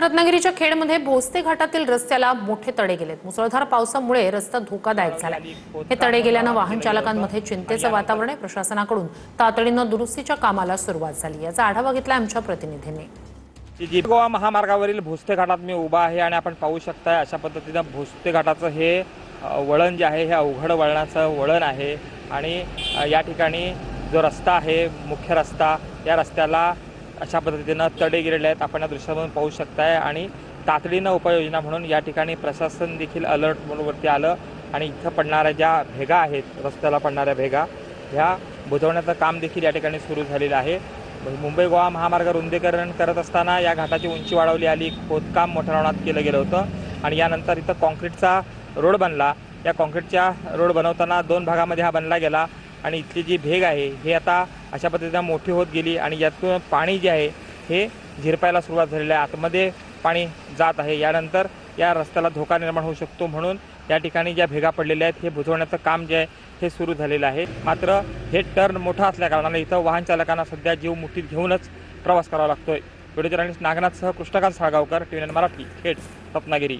रत्नागिरीच्या खेडमध्ये भोसते घाटातील रस्त्याला मोठे तडे गेलेत। मुसळधार पावसामुळे रस्ता धोकादायक झालाय। हे तडे गेल्यानं वाहन चालकांमध्ये चिंतेचं वातावरण आहे। प्रशासनाकडून तातडीनं दुरुस्तीच्या कामाला सुरुवात झाली। याचा आढावा घेतला आमच्या प्रतिनिधींनी। गोवा महामार्गावरील भोसते घाटात मी उभा आहे आणि आपण पाहू शकता अशा पद्धतीने भोसते घाटाचं हे वळण जे आहे हे अवघड वळणाचं वळण आहे आणि या ठिकाणी जो रस्ता आहे मुख्य रस्ता, या रस्त्याला अशा पद्धतीने तडे गेलेले आहेत। आपण या दृश्यामधून पाहू शकताय आणि तातडीनं उपाययोजना म्हणून या ठिकाणी प्रशासन देखील अलर्ट मोडवरती आलं आणि इथं पडणाऱ्या ज्या भेगा आहेत, रस्त्याला पडणाऱ्या भेगा ह्या बुजवण्याचं काम देखील या ठिकाणी सुरू झालेलं आहे। मुंबई गोवा महामार्ग रुंदीकरण करत असताना या घाटाची उंची वाढवली आली, खोदकाम मोठ्या प्रमाणात केलं गेलं होतं आणि यानंतर इथं कॉन्क्रीटचा रोड बनला। या कॉन्क्रीटच्या रोड बनवताना दोन भागामध्ये हा बनला गेला आणि इथली जी भेग आहे हे आता अशा पद्धतीने मोठी होत गेली आणि यातून पाणी जे आहे हे झिरपायला सुरुवात झालेली आहे। आतमध्ये पाणी जात आहे। यानंतर या रस्त्याला धोका निर्माण होऊ शकतो, म्हणून या ठिकाणी ज्या भेगा पडलेल्या आहेत हे बुजवण्याचं काम जे आहे हे सुरू झालेलं आहे। मात्र हे टर्न मोठा असल्या कारणाने इथं वाहन चालकांना सध्या जीव मुठीत घेऊनच प्रवास करावा लागतोय। व्हिडिओ जर्नलिस्ट नागनाथसह कृष्णकांत साळगावकर, TVN मराठी, खेड, रत्नागिरी।